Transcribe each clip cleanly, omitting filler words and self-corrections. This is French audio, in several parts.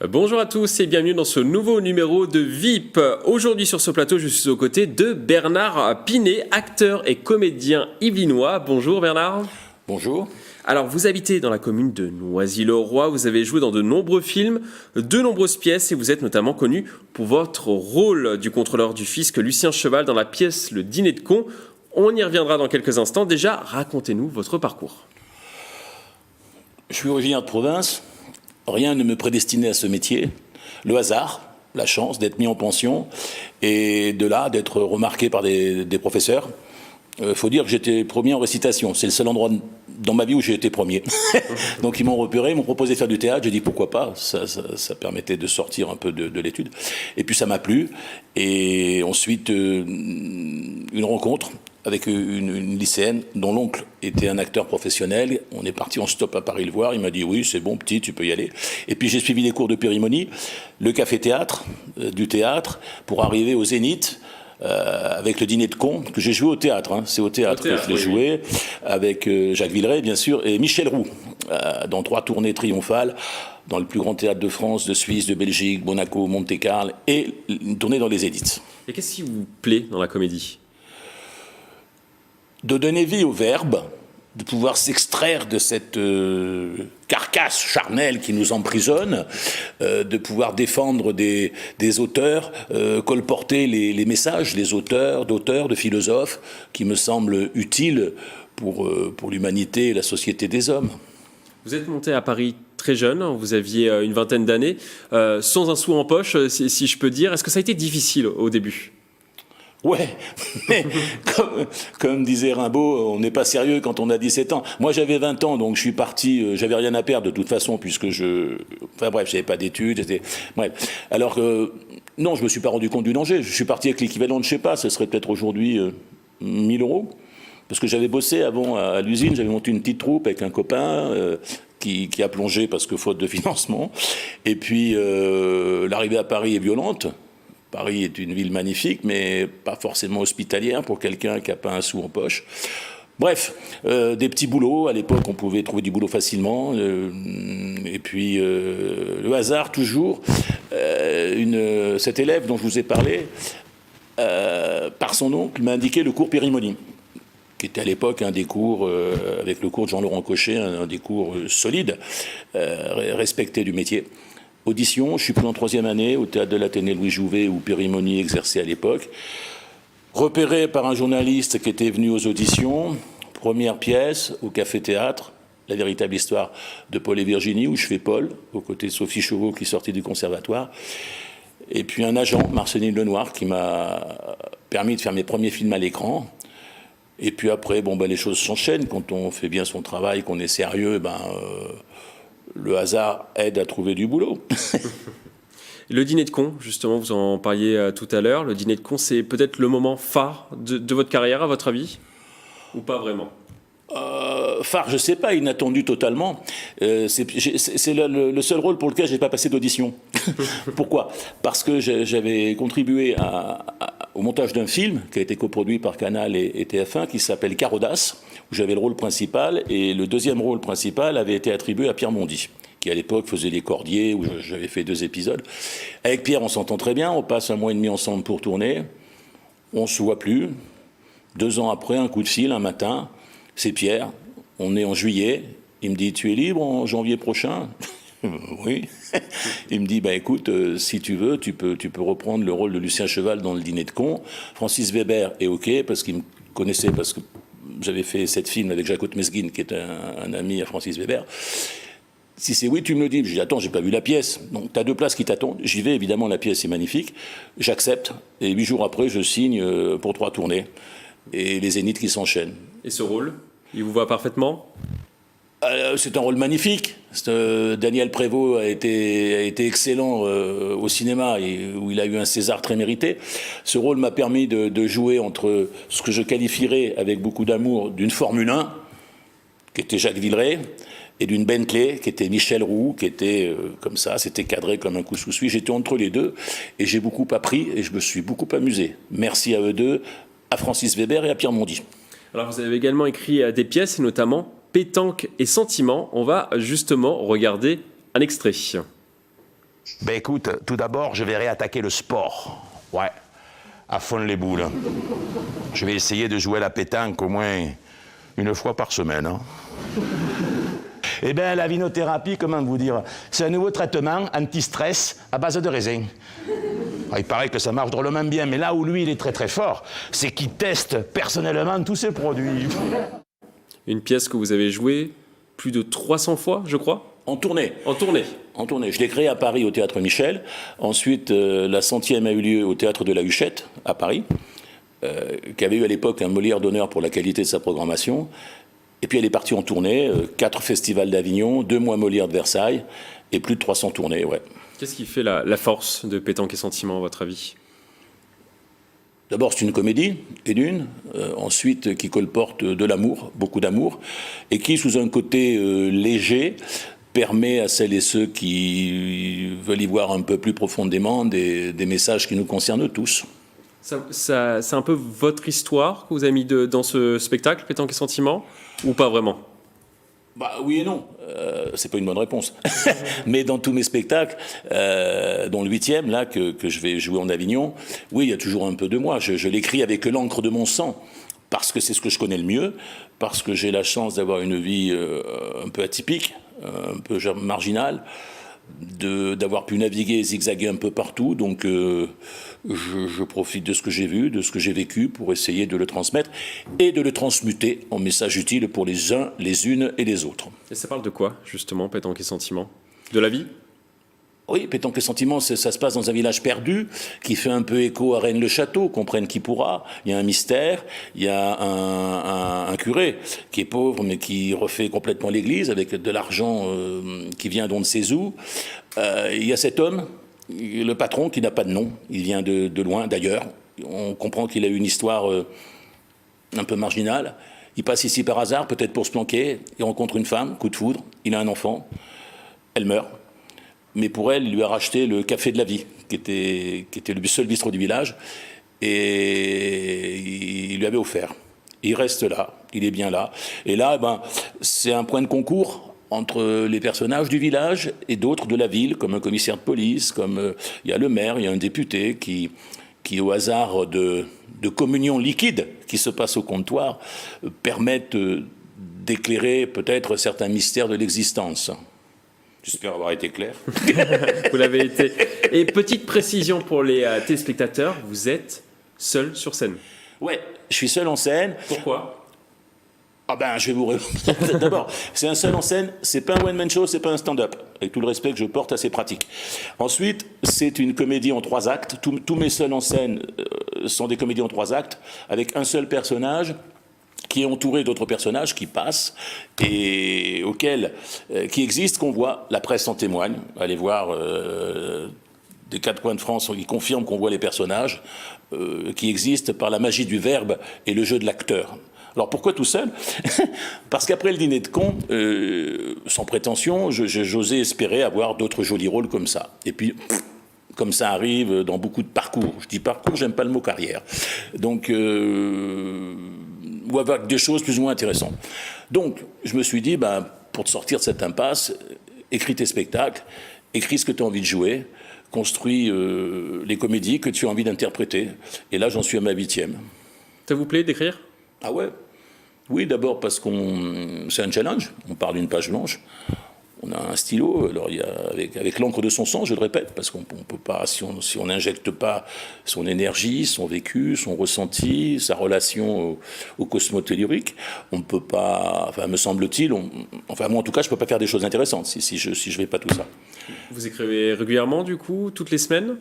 Bonjour à tous et bienvenue dans ce nouveau numéro de VIP. Aujourd'hui sur ce plateau, je suis aux côtés de Bernard Pinet, acteur et comédien yvelinois. Bonjour Bernard. Bonjour. Alors vous habitez dans la commune de Noisy-le-Roi, vous avez joué dans de nombreux films, de nombreuses pièces et vous êtes notamment connu pour votre rôle du contrôleur du fisc Lucien Cheval dans la pièce Le Dîner de cons. On y reviendra dans quelques instants. Déjà, racontez-nous votre parcours. Je suis originaire de province. Rien ne me prédestinait à ce métier. Le hasard, la chance d'être mis en pension et de là d'être remarqué par des professeurs. Faut dire que j'étais premier en récitation. C'est le seul endroit dans ma vie où j'ai été premier. Donc ils m'ont repéré, ils m'ont proposé de faire du théâtre. J'ai dit pourquoi pas. Ça permettait de sortir un peu de l'étude. Et puis ça m'a plu. Et ensuite une rencontre avec une lycéenne dont l'oncle était un acteur professionnel. On est parti en stop à Paris le voir. Il m'a dit oui, c'est bon petit, tu peux y aller. Et puis j'ai suivi les cours de Périmonie, le café-théâtre, du théâtre, pour arriver au Zénith. Avec le Dîner de cons, que j'ai joué au théâtre, hein. C'est au théâtre que je l'ai joué, avec Jacques Villeray, bien sûr, et Michel Roux, dans 3 tournées triomphales, dans le plus grand théâtre de France, de Suisse, de Belgique, Monaco, Monte-Carlo, et une tournée dans les Zéniths. Et qu'est-ce qui vous plaît dans la comédie ? De donner vie au verbe, de pouvoir s'extraire de cette carcasse charnelle qui nous emprisonne, de pouvoir défendre des auteurs, colporter les messages, les auteurs, d'auteurs, de philosophes, qui me semblent utiles pour l'humanité et la société des hommes. Vous êtes monté à Paris très jeune, vous aviez une vingtaine d'années, sans un sou en poche, si je peux dire. Est-ce que ça a été difficile au début ? Ouais, mais comme disait Rimbaud, on n'est pas sérieux quand on a 17 ans. Moi, j'avais 20 ans, donc je suis parti, j'avais rien à perdre de toute façon, puisque enfin bref, j'avais pas d'études, bref. Alors que, non, je me suis pas rendu compte du danger. Je suis parti avec l'équivalent de, je sais pas, ce serait peut-être aujourd'hui 1000 €. Parce que j'avais bossé avant à l'usine, j'avais monté une petite troupe avec un copain qui a plongé parce que faute de financement. Et puis, l'arrivée à Paris est violente. Paris est une ville magnifique, mais pas forcément hospitalière pour quelqu'un qui n'a pas un sou en poche. Bref, des petits boulots. À l'époque, on pouvait trouver du boulot facilement. Et puis, le hasard, toujours. Cet élève dont je vous ai parlé, par son oncle, m'a indiqué le cours Périmonie, qui était à l'époque un des cours, avec le cours de Jean-Laurent Cochet, un des cours solides, respectés du métier. Audition, je suis pris en 3e année au théâtre de l'Athénée Louis Jouvet où Périmonie exerçait à l'époque. Repéré par un journaliste qui était venu aux auditions, première pièce au café-théâtre, la véritable histoire de Paul et Virginie, où je fais Paul, aux côtés de Sophie Chauveau qui sortait du conservatoire. Et puis un agent, Marceline Lenoir, qui m'a permis de faire mes premiers films à l'écran. Et puis après, les choses s'enchaînent. Quand on fait bien son travail, qu'on est sérieux, le hasard aide à trouver du boulot. Le Dîner de cons, justement, vous en parliez tout à l'heure. Le Dîner de cons, c'est peut-être le moment phare de votre carrière, à votre avis ? Ou pas vraiment ? Phare, je sais pas, inattendu totalement. C'est le seul rôle pour lequel je n'ai pas passé d'audition. Pourquoi ? Parce que j'avais contribué au montage d'un film qui a été coproduit par Canal et TF1 qui s'appelle Carodas, où j'avais le rôle principal, et le deuxième rôle principal avait été attribué à Pierre Mondy, qui à l'époque faisait Les Cordiers, où j'avais fait 2 épisodes. Avec Pierre, on s'entend très bien, on passe 1 mois et demi ensemble pour tourner, on se voit plus. 2 ans après, un coup de fil, un matin, c'est Pierre, on est en juillet, il me dit « Tu es libre en janvier prochain ?» Oui. Il me dit écoute, si tu veux, tu peux reprendre le rôle de Lucien Cheval dans Le Dîner de cons. Francis Weber est OK, parce qu'il me connaissait, parce que j'avais fait 7 films avec Jacques Mesguine, qui est un ami à Francis Weber. Si c'est oui, tu me le dis. Je dis attends, j'ai pas vu la pièce. Donc tu as 2 places qui t'attendent. J'y vais, évidemment, la pièce est magnifique. J'accepte. Et 8 jours après, je signe pour 3 tournées. Et les Zéniths qui s'enchaînent. Et ce rôle, il vous voit parfaitement ? C'est un rôle magnifique. Daniel Prévost a été excellent au cinéma, où il a eu un César très mérité. Ce rôle m'a permis de jouer entre ce que je qualifierais avec beaucoup d'amour d'une Formule 1, qui était Jacques Villeray, et d'une Bentley, qui était Michel Roux, qui était comme ça, c'était cadré comme un coup sous suie. J'étais entre les deux, et j'ai beaucoup appris, et je me suis beaucoup amusé. Merci à eux deux, à Francis Weber et à Pierre Mondy. Alors vous avez également écrit des pièces, et notamment Pétanque et Sentiments. On va justement regarder un extrait. Ben écoute, tout d'abord, je vais réattaquer le sport. Ouais, à fond les boules. Je vais essayer de jouer à la pétanque au moins une fois par semaine. Hein. Eh bien, la vinothérapie, comment vous dire, c'est un nouveau traitement anti-stress à base de raisin. Il paraît que ça marche drôlement bien, mais là où lui, il est très très fort, c'est qu'il teste personnellement tous ses produits. Une pièce que vous avez jouée plus de 300 fois, je crois. En tournée. En tournée. En tournée. Je l'ai créé à Paris au Théâtre Michel. Ensuite, la 100e a eu lieu au Théâtre de la Huchette, à Paris, qui avait eu à l'époque un Molière d'honneur pour la qualité de sa programmation. Et puis elle est partie en tournée, 4 festivals d'Avignon, 2 mois Molière de Versailles, et plus de 300 tournées, ouais. Qu'est-ce qui fait la force de Pétanque et Sentiments, à votre avis? D'abord, c'est une comédie, et d'une. Ensuite, qui colporte de l'amour, beaucoup d'amour, et qui, sous un côté léger, permet à celles et ceux qui veulent y voir un peu plus profondément des messages qui nous concernent tous. C'est un peu votre histoire que vous avez mis dans ce spectacle, Pétanque et Sentiments, ou pas vraiment? Bah, oui et non, c'est pas une bonne réponse. Mais dans tous mes spectacles, dont le 8e, là, que je vais jouer en Avignon, oui, il y a toujours un peu de moi. Je l'écris avec l'encre de mon sang, parce que c'est ce que je connais le mieux, parce que j'ai la chance d'avoir une vie un peu atypique, un peu marginale, d'avoir pu naviguer et zigzaguer un peu partout. Donc je profite de ce que j'ai vu, de ce que j'ai vécu pour essayer de le transmettre et de le transmuter en message utile pour les uns, les unes et les autres. Et ça parle de quoi, justement, Pétanque et Sentiments? De la vie? Oui, Pétanque et Sentiments, ça se passe dans un village perdu qui fait un peu écho à Rennes-le-Château, comprenne qui pourra. Il y a un mystère, il y a un curé qui est pauvre mais qui refait complètement l'église avec de l'argent qui vient d'on ne sait où. Il y a cet homme, le patron, qui n'a pas de nom. Il vient de loin, d'ailleurs. On comprend qu'il a une histoire un peu marginale. Il passe ici par hasard, peut-être pour se planquer. Il rencontre une femme, coup de foudre. Il a un enfant. Elle meurt. Mais pour elle, il lui a racheté le café de la vie, qui était le seul bistrot du village, et il lui avait offert. Il reste là, il est bien là. Et là, c'est un point de concours entre les personnages du village et d'autres de la ville, comme un commissaire de police, comme il y a le maire, il y a un député qui au hasard de communions liquides qui se passent au comptoir, permettent d'éclairer peut-être certains mystères de l'existence. J'espère avoir été clair. Vous l'avez été. Et petite précision pour les téléspectateurs, vous êtes seul sur scène. Ouais, je suis seul en scène. Pourquoi? Je vais vous répondre. D'abord, c'est un seul en scène, c'est pas un one-man show, c'est pas un stand-up, avec tout le respect que je porte à ces pratiques. Ensuite, c'est une comédie en 3 actes. Tous mes seuls en scène sont des comédies en 3 actes, avec un seul personnage qui est entouré d'autres personnages qui passent et qui existent, qu'on voit. La presse en témoigne. Allez voir des 4 coins de France qui confirment qu'on voit les personnages qui existent par la magie du verbe et le jeu de l'acteur. Alors pourquoi tout seul? Parce qu'après le dîner de cons, sans prétention, j'osais espérer avoir d'autres jolis rôles comme ça. Et puis, comme ça arrive dans beaucoup de parcours. Je dis parcours, j'aime pas le mot carrière. Donc, ou avec des choses plus ou moins intéressantes. Donc, je me suis dit, pour te sortir de cette impasse, écris tes spectacles, écris ce que tu as envie de jouer, construis les comédies que tu as envie d'interpréter. Et là, j'en suis à ma 8e. Ça vous plaît d'écrire? Ah ouais? Oui, d'abord parce c'est un challenge. On part d'une page blanche. On a un stylo, alors il y a, avec l'encre de son sang, je le répète, parce qu'on ne peut pas, si on n'injecte pas son énergie, son vécu, son ressenti, sa relation au cosmos tellurique, on ne peut pas, me semble-t-il, moi en tout cas, je ne peux pas faire des choses intéressantes si je ne fais pas tout ça. Vous écrivez régulièrement, du coup, toutes les semaines?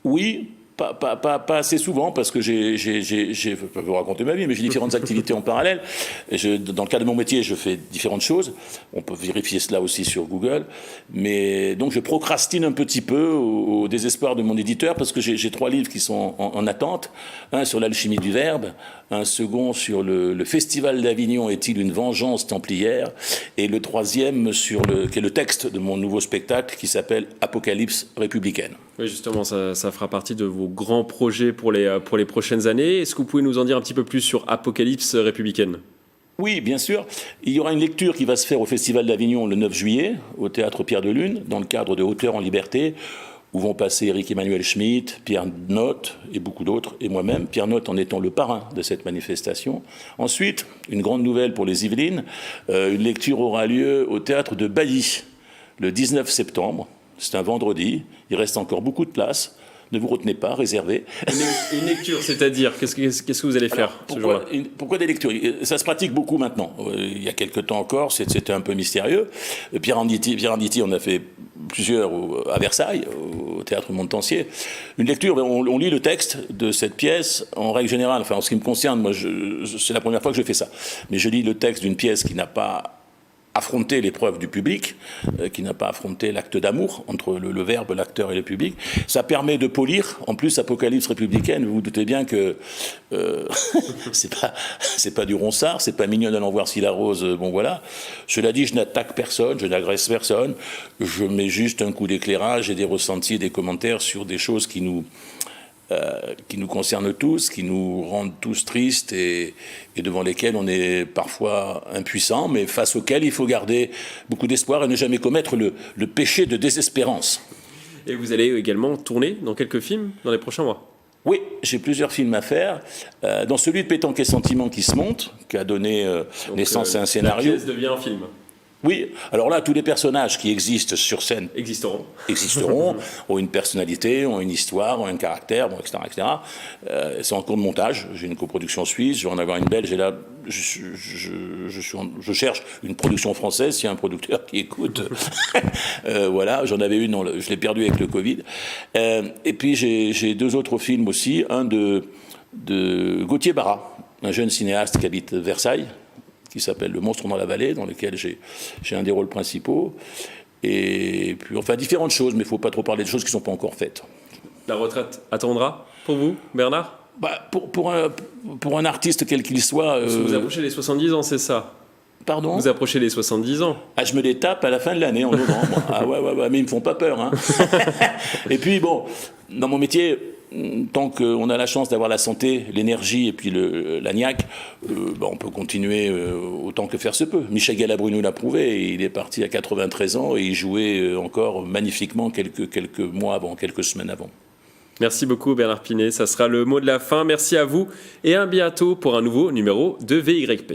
Oui. Pas assez souvent, parce que je peux vous raconter ma vie, mais j'ai différentes activités en parallèle. Dans le cadre de mon métier, je fais différentes choses. On peut vérifier cela aussi sur Google. Mais donc, je procrastine un petit peu au désespoir de mon éditeur, parce que j'ai 3 livres qui sont en attente. Un sur l'alchimie du verbe, un second sur le Festival d'Avignon est-il une vengeance templière, et le 3e qui est le texte de mon nouveau spectacle qui s'appelle Apocalypse républicaine. Oui, justement, ça fera partie de vos grands projets pour les prochaines années. Est-ce que vous pouvez nous en dire un petit peu plus sur Apocalypse républicaine? Oui, bien sûr. Il y aura une lecture qui va se faire au Festival d'Avignon le 9 juillet, au Théâtre Pierre de Lune, dans le cadre de Auteurs en Liberté, où vont passer Éric-Emmanuel Schmitt, Pierre Notte et beaucoup d'autres, et moi-même, Pierre Notte en étant le parrain de cette manifestation. Ensuite, une grande nouvelle pour les Yvelines, une lecture aura lieu au Théâtre de Bailly, le 19 septembre. C'est un vendredi, il reste encore beaucoup de place. Ne vous retenez pas, réservez. Une lecture, c'est-à-dire, qu'est-ce que vous allez faire ce jour-là ? Pourquoi des lectures ? Ça se pratique beaucoup maintenant. Il y a quelque temps encore, c'était un peu mystérieux. Pierre Arditi en a fait plusieurs à Versailles, au Théâtre Montansier. Une lecture, on lit le texte de cette pièce, en règle générale, enfin en ce qui me concerne, moi c'est la première fois que je fais ça. Mais je lis le texte d'une pièce qui n'a pas affronter l'épreuve du public, qui n'a pas affronté l'acte d'amour entre le verbe, l'acteur et le public. Ça permet de polir. En plus, Apocalypse républicaine, vous vous doutez bien que c'est pas du Ronsard, c'est pas Mignonne allant voir si la rose. Bon voilà. Cela dit, je n'attaque personne, je n'agresse personne. Je mets juste un coup d'éclairage et des ressentis, des commentaires sur des choses qui nous concernent tous, qui nous rendent tous tristes et devant lesquels on est parfois impuissant, mais face auxquels il faut garder beaucoup d'espoir et ne jamais commettre le péché de désespérance. Et vous allez également tourner dans quelques films dans les prochains mois ? Oui, j'ai plusieurs films à faire. Dans celui de Pétanque et Sentiment qui se monte, qui a donné naissance à un scénario. La pièce devient un film. Oui, alors là, tous les personnages qui existent sur scène existeront, ont une personnalité, ont une histoire, ont un caractère, bon, etc., etc. C'est en cours de montage. J'ai une coproduction suisse, je vais en avoir une belge, et là, je cherche une production française, s'il y a un producteur qui écoute. Voilà, j'en avais une, je l'ai perdue avec le Covid. Et puis j'ai deux autres films aussi, un de Gauthier Barra, un jeune cinéaste qui habite Versailles, qui s'appelle Le Monstre dans la vallée, dans lequel j'ai un des rôles principaux. Et puis, enfin, différentes choses, mais il ne faut pas trop parler de choses qui ne sont pas encore faites. La retraite attendra pour vous, Bernard ? Pour un artiste quel qu'il soit... Vous approchez les 70 ans, c'est ça ? Pardon ? Vous approchez les 70 ans. Ah, je me les tape à la fin de l'année, en novembre. Ah ouais, mais ils me font pas peur. Hein. Et puis, bon, dans mon métier... Tant qu'on a la chance d'avoir la santé, l'énergie et puis la niaque, on peut continuer autant que faire se peut. Michel Galabru nous l'a prouvé, il est parti à 93 ans et il jouait encore magnifiquement quelques mois avant, quelques semaines avant. Merci beaucoup Bernard Pinet, ça sera le mot de la fin. Merci à vous et à bientôt pour un nouveau numéro de VYP.